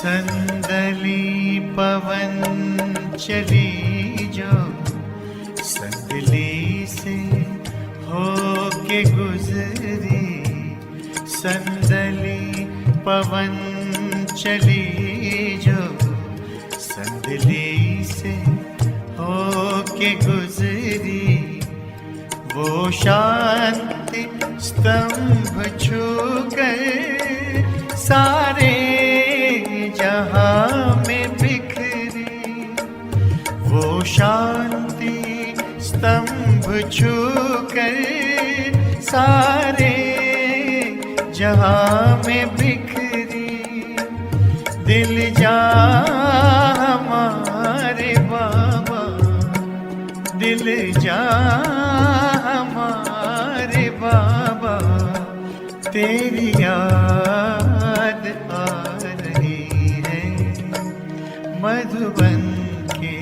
संदली पवन चली जो संदली से होके गुजरी, संदली पवन चली जो संदली से होके गुजरी, वो शांति स्तंभ छूकर सारे जहां में बिखरी, वो शांति स्तंभ छूकर सारे जहां में बिखरी, दिल जा हमारे बाबा, दिल जा हमारे बाबा, तेरी याद आ रही है, मधुबन के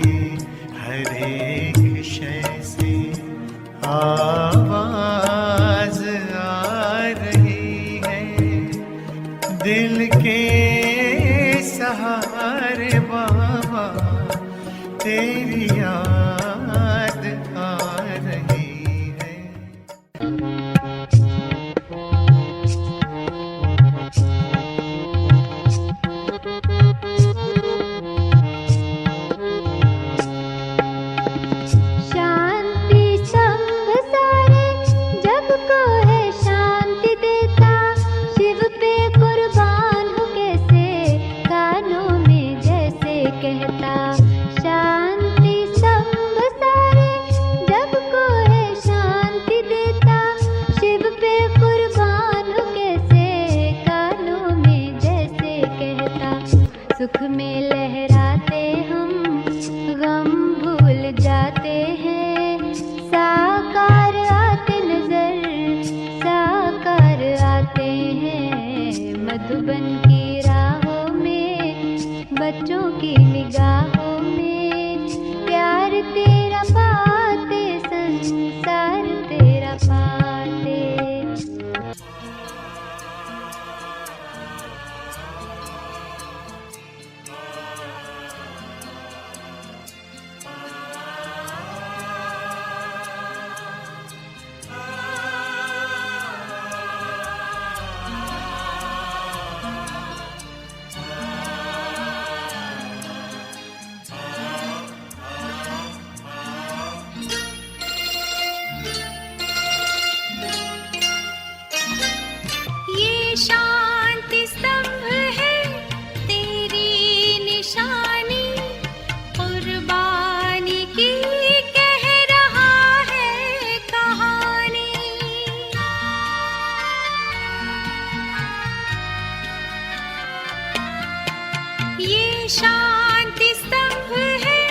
हर एक शय से आवाज आ रही है, दिल के सहारे बाबा, तेरी याद आ रही है। शांति स्तंभ सारे जग को है शांति देता, शिव पे कुर्बान हो कैसे कानों में जैसे कहता। शांति स्तंभ सारे जग को है शांति देता, शिव पे कुर्बान हो कैसे कानों में जैसे कहता। सुख में लहराते हम गम भूल जाते हैं, साकार आते नजर साकार आते हैं, मधुबन की राहों में बच्चों की निगाहों में, प्यार तेरा पाते संसार तेरा पाते। ये शांति स्तंभ है तेरी निशानी, कुर्बानी की कह रहा है कहानी। ये शांति स्तंभ है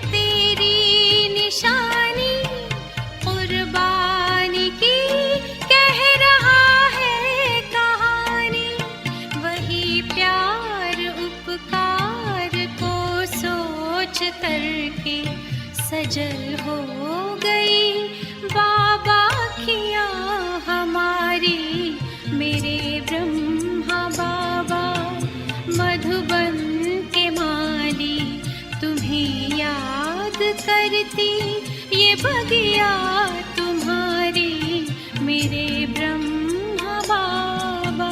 तेरी निशानी, कुर्बानी की कह रहा है कहानी। वही प्यार उपकार को सोच करके सजल हो गई बाबा खिया हमारी, मेरे ब्रह्मा बाबा। मधुबन के माली तुम्हें याद करती, ये बगिया तुम्हारी, मेरे ब्रह्मा बाबा।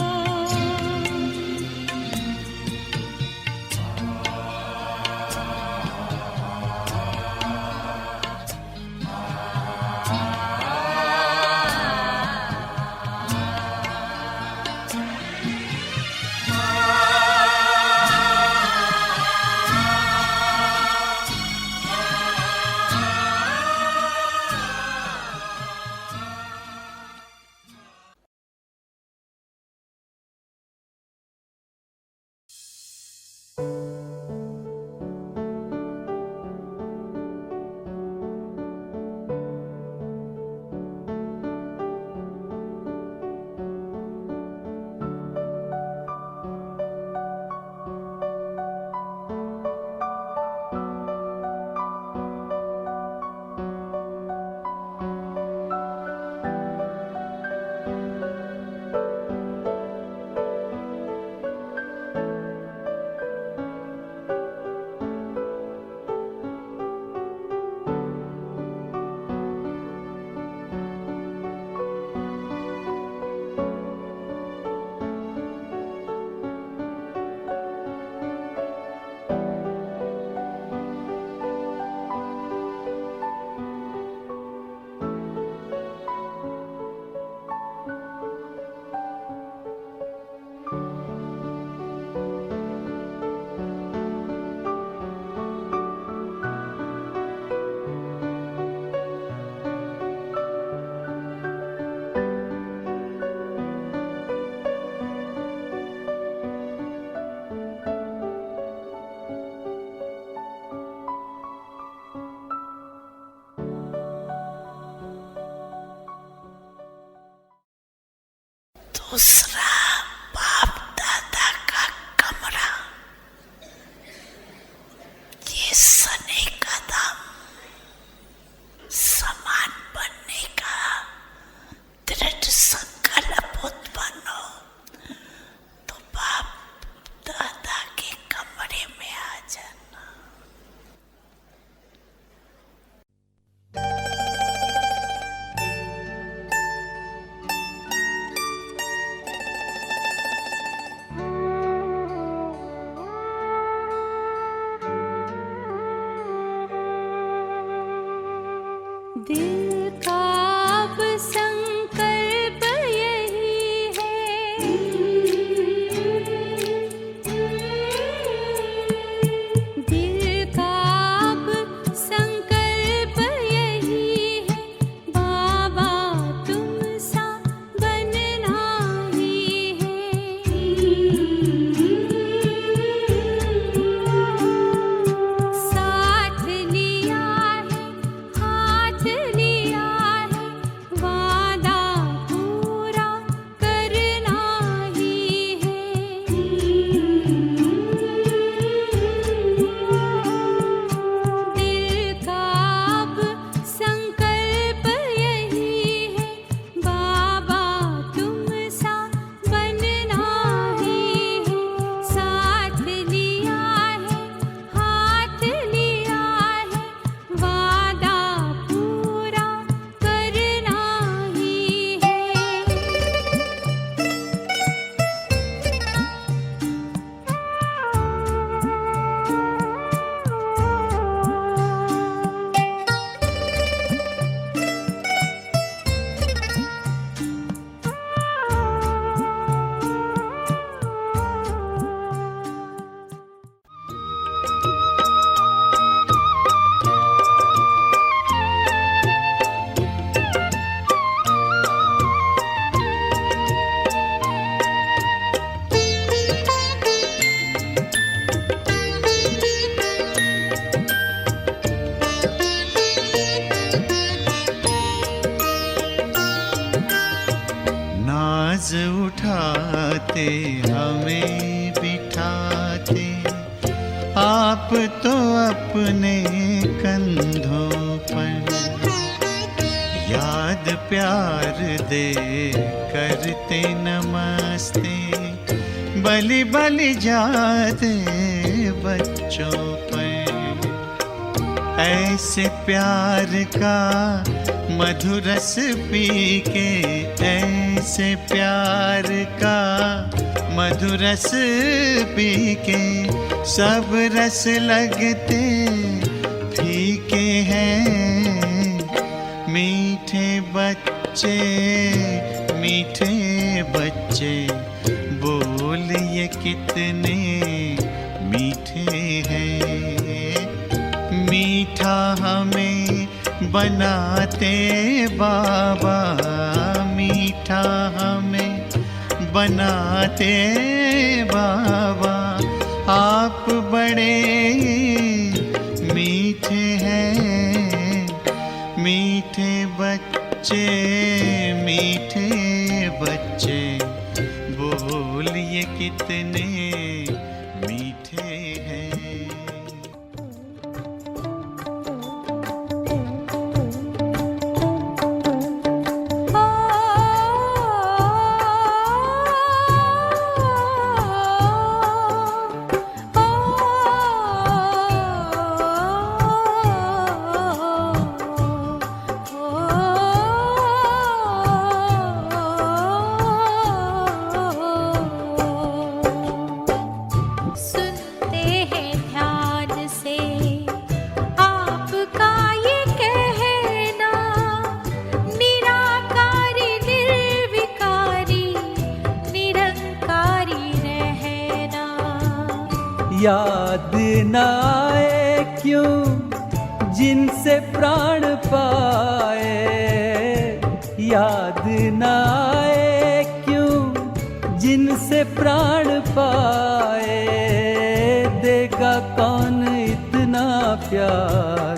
दूसरा बाप दादा का कमरा, ये सने कदम समान बनने का दृढ़ संकल्प उत्पन्न हो तो बाप दादा के कमरे में आ जाना। दिल का अब संकल्प यही है, दिल का अब संकल्प यही है, बाबा तुम सा बनना ही है। साथ लिया है, हाथ लिया है, वादा पूरा करना ही है। दिल का अब संकल्प यही है, बाबा तुम सा बनना ही है। साथ लिया है, हाथ लिया है, वादा पूरा करना ही है। नाज उठाते हमें बिठाते आप तो अपने कंधों पर, याद प्यार दे करते नमस्ते, बलि बलि जाते बच्चों पर। ऐसे प्यार का मधुरस पी के, ऐसे प्यार का मधुरस पी के, सब रस लगते फीके हैं। मीठे बच्चे मीठे बच्चे, बोल ये कितने मीठे हैं। मीठा हमें बनाते बाबा, मीठा हमें बनाते बाबा। आप बड़े मीठे हैं, मीठे बच्चे मीठे बच्चे, बोल ये कितने मीठे हैं। याद न आए क्यों जिनसे प्राण पाए, याद न आए क्यों जिनसे प्राण पाए। देगा कौन इतना प्यार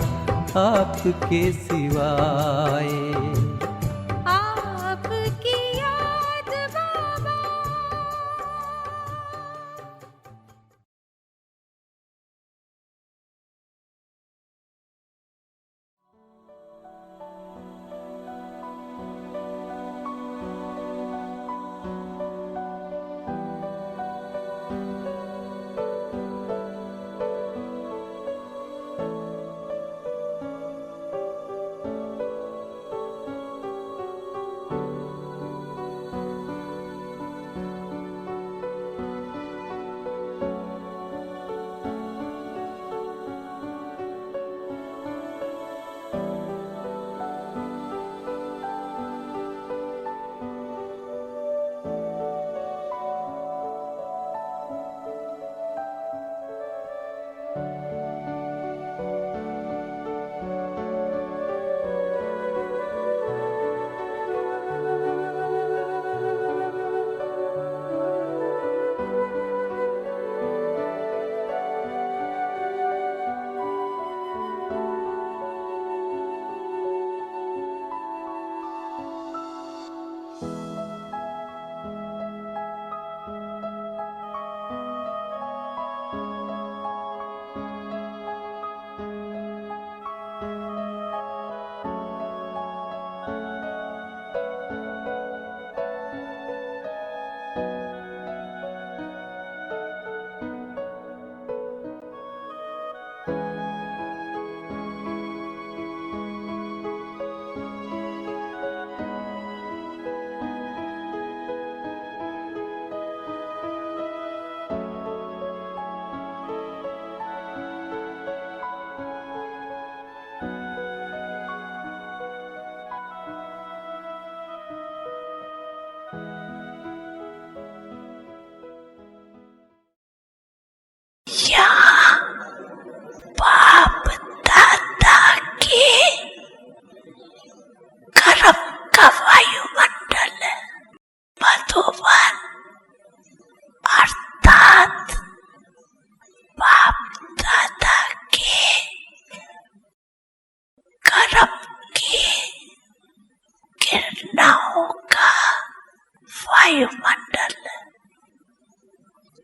आपके सिवाय। आपकी याद बाबा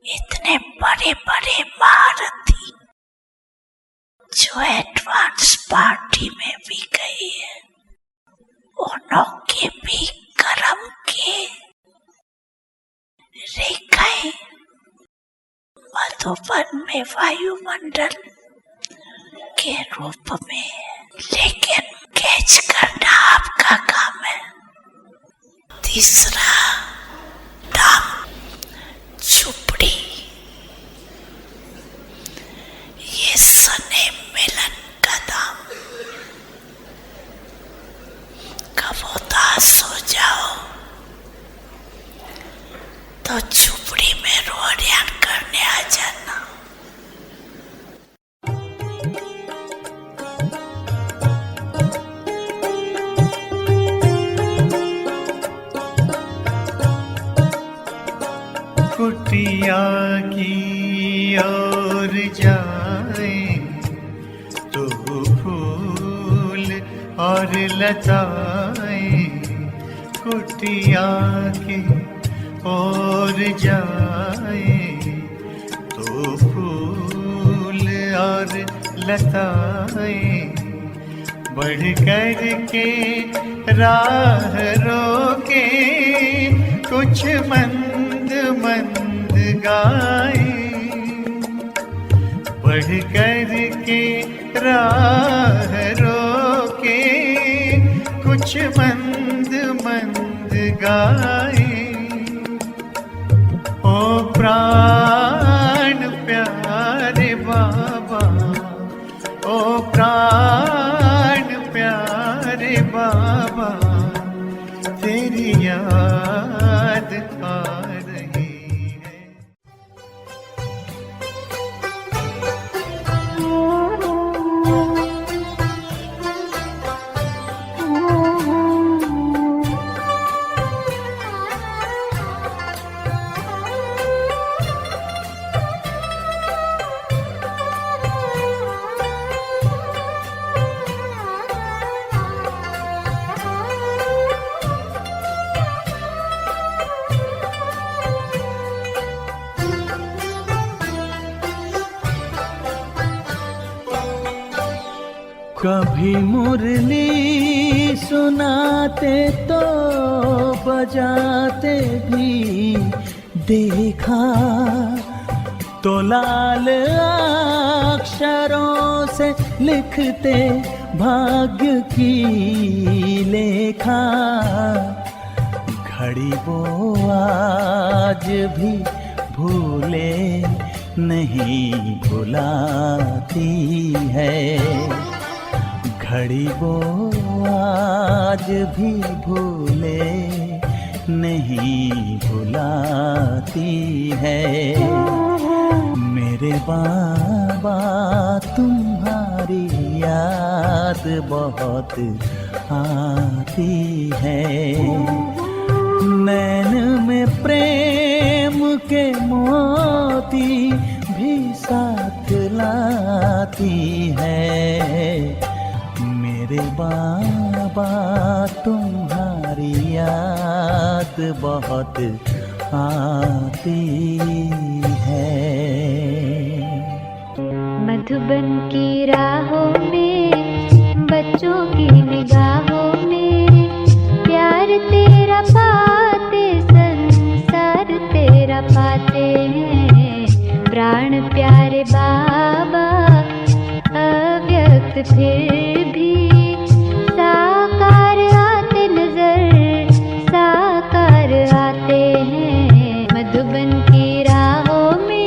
इतने बड़े बड़े महारथी जो एडवांस पार्टी में भी गई है, उनके भी कर्म के रेखाएं मधुबन में वायुमंडल के रूप में है, लेकिन कैच करना आपका काम है। तीसरा धाम झुपड़ी, ये सने मिलन का धाम। कब उदास हो जाओ तो झुपड़ी में रोड़ियान करने आ जाना। कुटिया की ओर जाए तो फूल और लताएं, कुटिया की ओर जाए तो फूल और लताएं, बढ़ कर के राह रोके कुछ मंद मंद गाए, बढ़ कर के राह रोके कुछ मंद मंद गाए। ओ प्राण प्यारे बाबा, ओ प्राण प्यारे बाबा, तेरी याद आ रही है। कभी मुरली सुनाते तो बजाते भी देखा, तो लाल अक्षरों से लिखते भाग्य की लेखा। घड़ी वो आज भी भूले नहीं भुलाती है, घड़ी वो आज भी भूले नहीं भुलाती है। मेरे बाबा तुम्हारी याद बहुत आती है, नैन में प्रेम के मोती भी साथ लाती है। मेरे बाबा तुम्हारी याद बहुत आती है। मधुबन की राहों में, बच्चों की निगाहों में, प्यार तेरा पाते संसार तेरा पाते हैं। प्राण प्यारे बाबा अव्यक्त फिर भी साकार आते नजर, साकार आते हैं मधुबन की राहों में।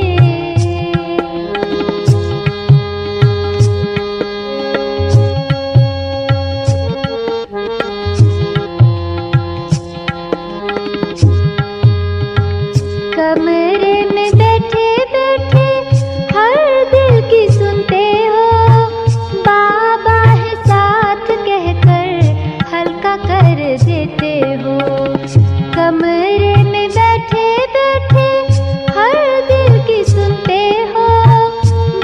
कमरे में बैठे बैठे हर दिल की सुनते हो, बाबा है साथ कहकर हल्का कर देते हो। कमरे में बैठे बैठे हर दिल की सुनते हो,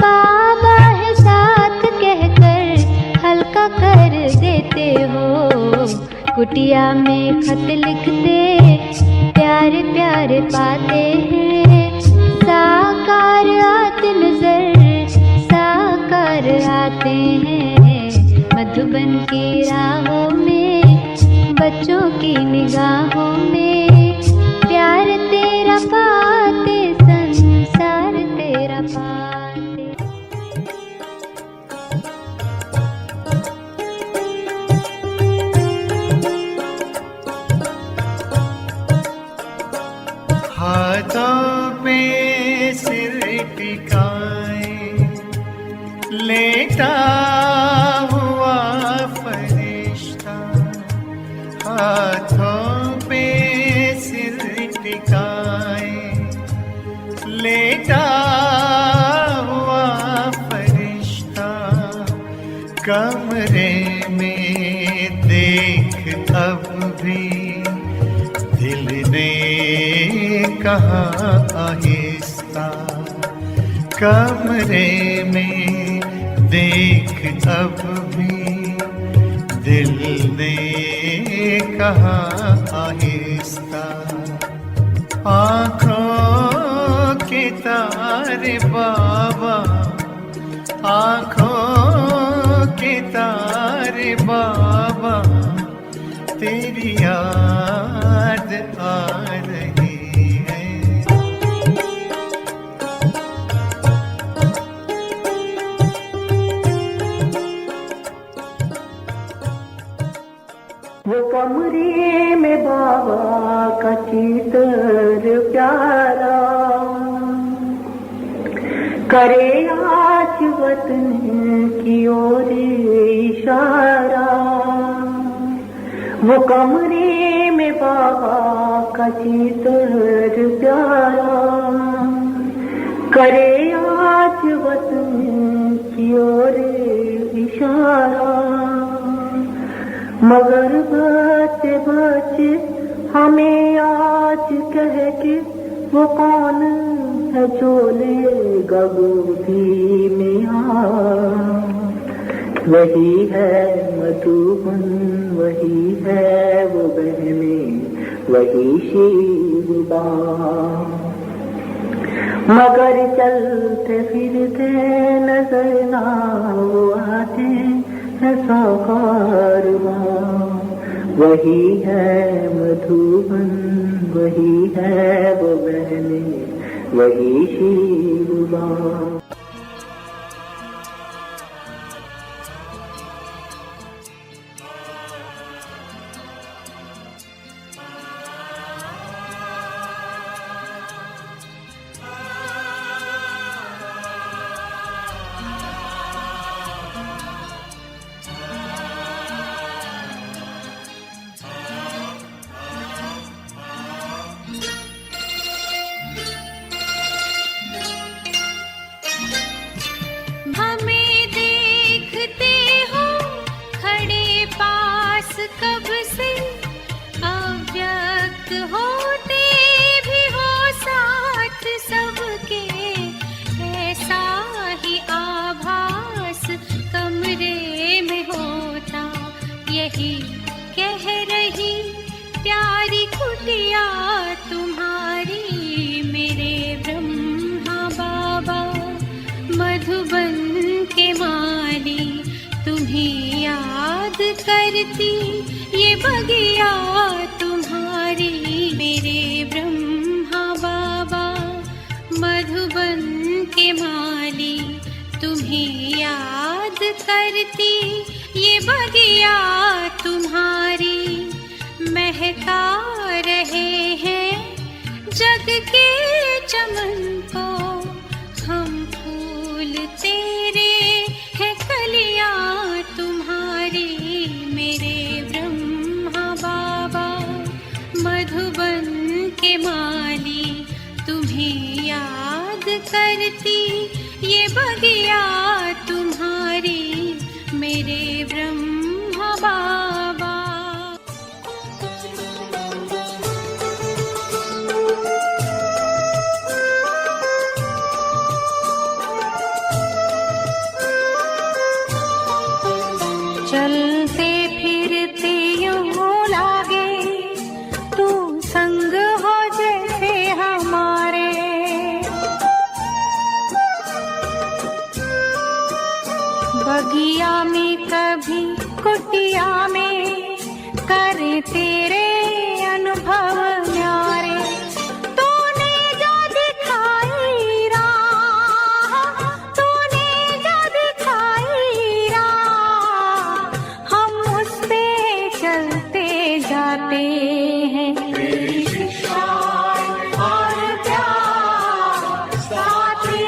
बाबा है साथ कहकर हल्का कर देते हो। कुटिया में खत लिखते प्यारे प्यारे पाते हैं, टिकाए, लेटा हुआ फरिश्ता हाथों पे सिर टिकाए, लेटा हुआ फरिश्ता कमरे में देख अब भी दिल ने कहा आहिस्ता, कमरे में देख अब भी दिल ने कहा आहिस्ता। आँखों के तारे बाबा, आँखों के तारे बाबा, तेरी याद आ रही है। वो कमरे में बाबा का चित्र प्यारा, करे आज वतन की ओर इशारा। वो कमरे में बाबा का चित्र प्यारा, करे आज वतन की ओर इशारा। मगर बच्चे बच्चे हमें आज कह के वो कौन है जो लेगा गोदी में आ। वही है मधुबन, वही है वो बहने, वही शिवबा। मगर चलते फिरते नजर ना वो आते है सौकारवा। वही है मधुबन, वही है वो बहने, वही शिवबा। कब से अव्यक्त होते भी हो साथ सबके, ऐसा ही आभास कमरे में होता। यही कह रही प्यारी कुटिया तुम्हारी, मेरे ब्रह्मा बाबा मधुबन के माली। तुम्हें याद करती ये बगिया तुम्हारी, मेरे ब्रह्मा बाबा मधुबन के माली। तुम्हें याद करती ये बगिया तुम्हारी। महका रहे हैं जग के चमन को हम फूल, तेरे है कलियां तुम्हारी, मेरे ब्रह्मा बाबा मधुबन के माली। तुम्हें याद करती ये बगिया तुम्हारी, मेरे ब्रह्मा बाबा। चलते फिरते यूं लागे तू संग हो जैसे हमारे। बगिया में कभी कुटिया में करे तेरे अनुभव न्यारे। तूने जो दिखाई राह, तूने जो दिखाई राह, हम उस पे चलते जाते हैं। तेरी शिक्षा और प्यार साथी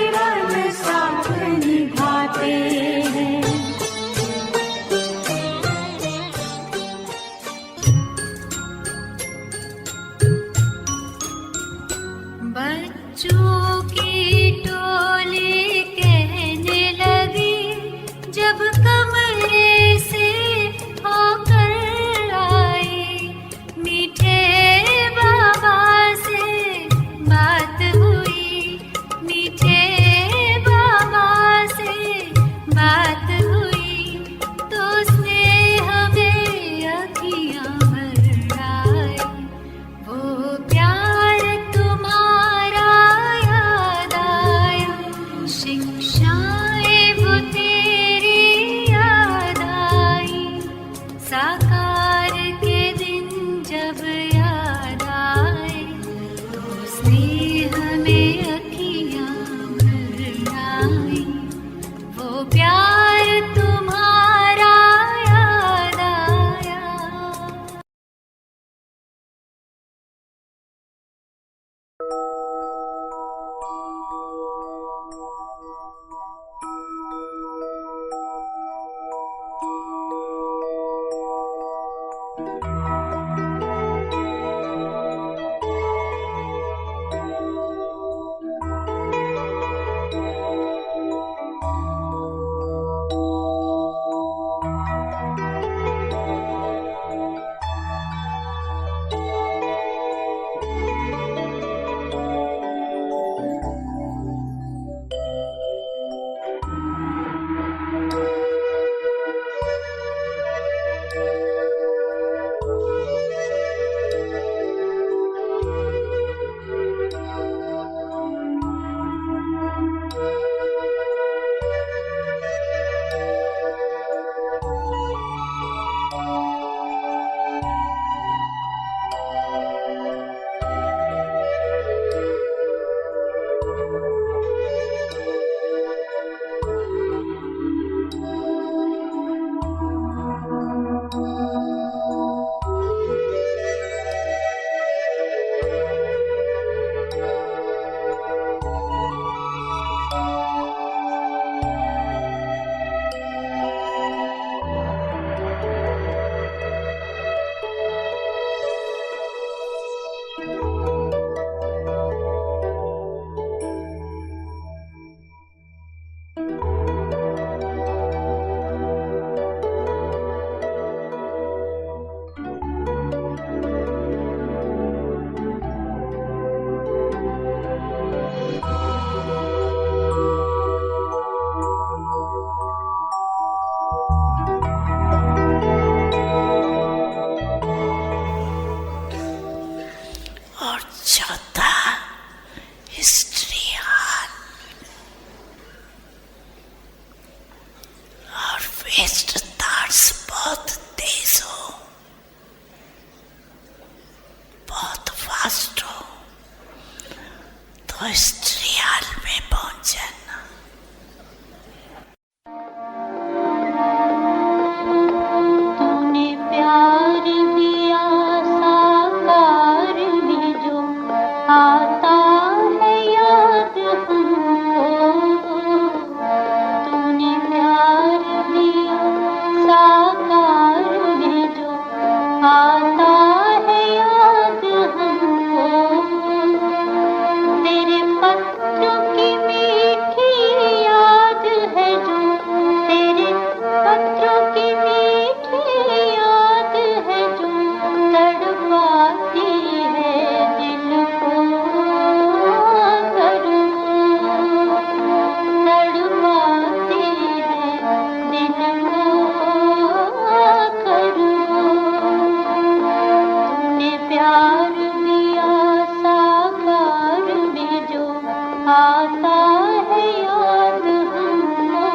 है याद हमको।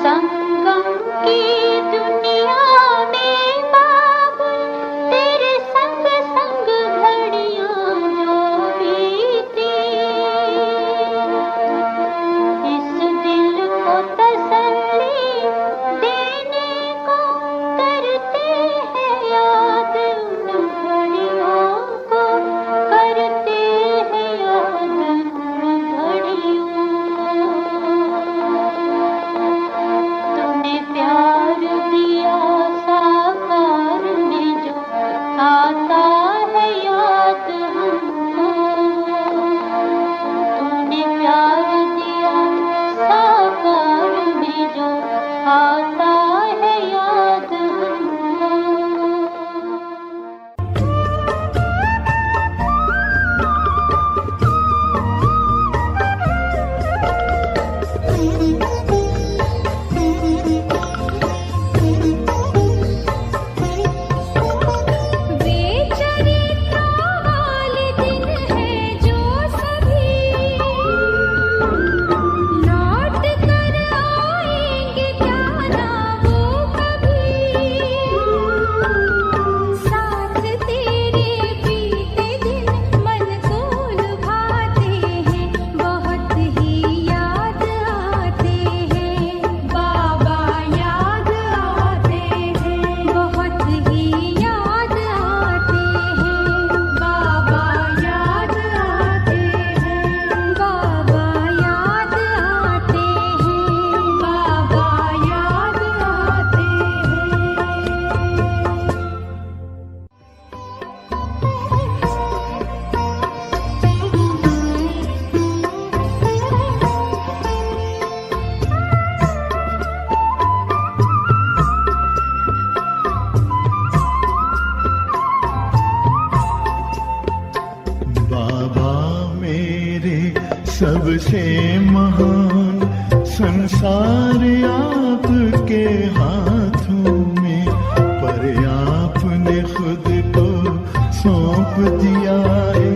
संगम की दुनिया में बाबुल तेरे संग संग घड़ियां जो बीती, इस दिल को तसल्ली देने को करते हैं याद उन घड़ियों को, करते हैं याद उन घड़ियों को। तूने प्यार दिया साकार में जो आता है याद हमको। तूने प्यार दिया साकार में जो आता है याद हमको। वे चरित्रों वाले दिन हैं जो सभी लौट कर आएंगे क्या ना वो कभी। साथ तेरे बीते दिन मन को लुभाते हैं, बहुत ही याद आते हैं बाबा, याद आते हैं, बहुत ही याद आते हैं बाबा, याद आते हैं बाबा, याद आते हैं बाबा, याद आते बाबा मेरे सबसे महान, संसार आपके हाथों में, पर आपने खुद को सौंप दिया है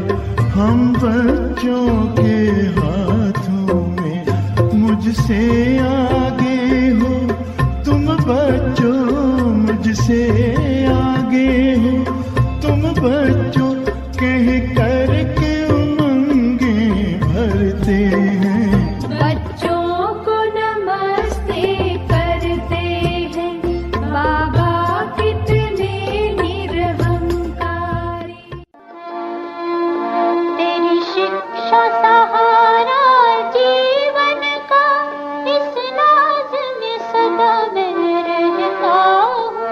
हम बच्चों के हाथों में। मुझसे आगे हो तुम बच्चों, मुझसे आगे हो तुम बच्चों, कह कर के उमंगे भरते हैं। बच्चों को नमस्ते करते हैं बाबा, कितने निरहंकारी। तेरी शिक्षा सहारा जीवन का, इस नाज में सदा मैं रहता हूँ।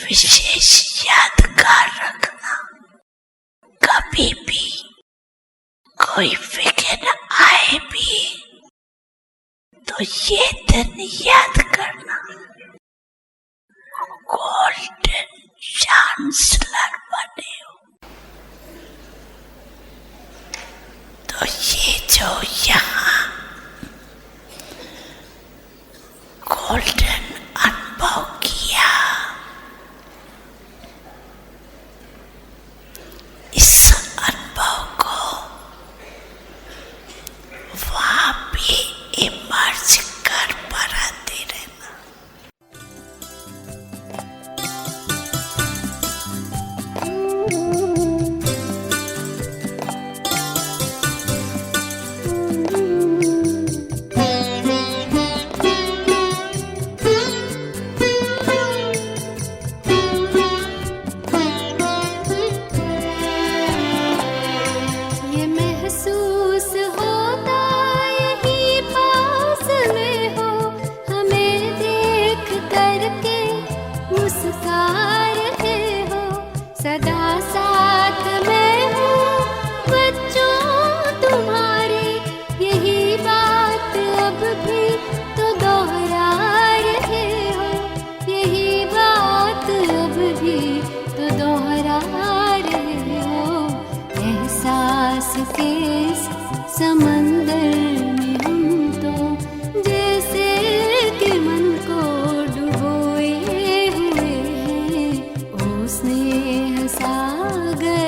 विशेष यादगार रखना। कभी भी कोई विघ्न आए भी तो ये दिन याद करना, गोल्डन चांसलर बने हो। तो ये जो यहाँ गोल्डन अनुभव किया, इस अनुभव को वहां भी इमर्ज कर बनाते रहना। ये महसूस होता यही पास में हो, हमें देख करके मुस्का रहे हो। सदा साथ में हूँ बच्चों तुम्हारे, यही बात अब भी तो दोहरा रहे हो। यही बात अब भी तो दोहरा रहे हो। एहसास के इस समंदर में हम तो जैसे कि मन को डुबोए हुए हैं, ओ स्नेह सागर।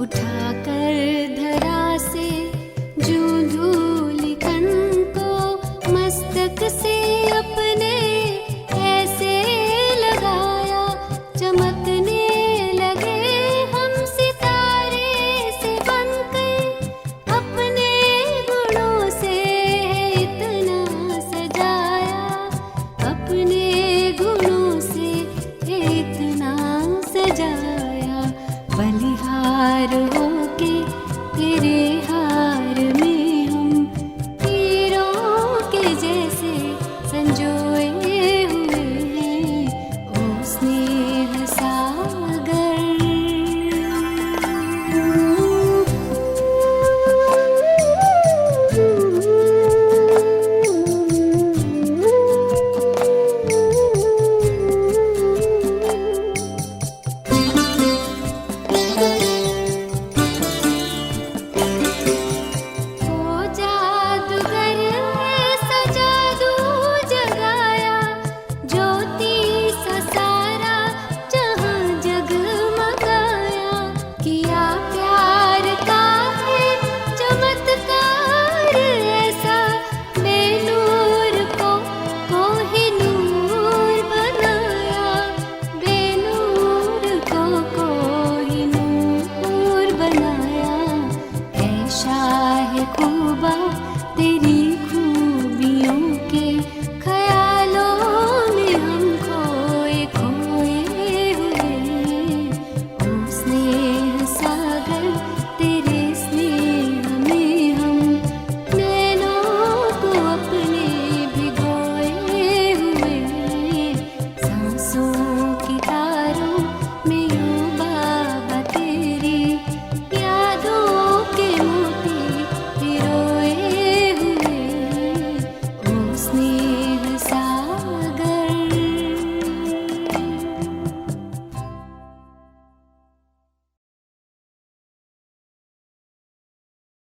उठाकर धरा से जो धूलि कण को मस्तक से अपने ऐसे लगाया, चमकने लगे हम सितारे से बनकर। अपने गुणों से इतना सजाया, अपने गुणों से इतना सजाया। बलिहार हो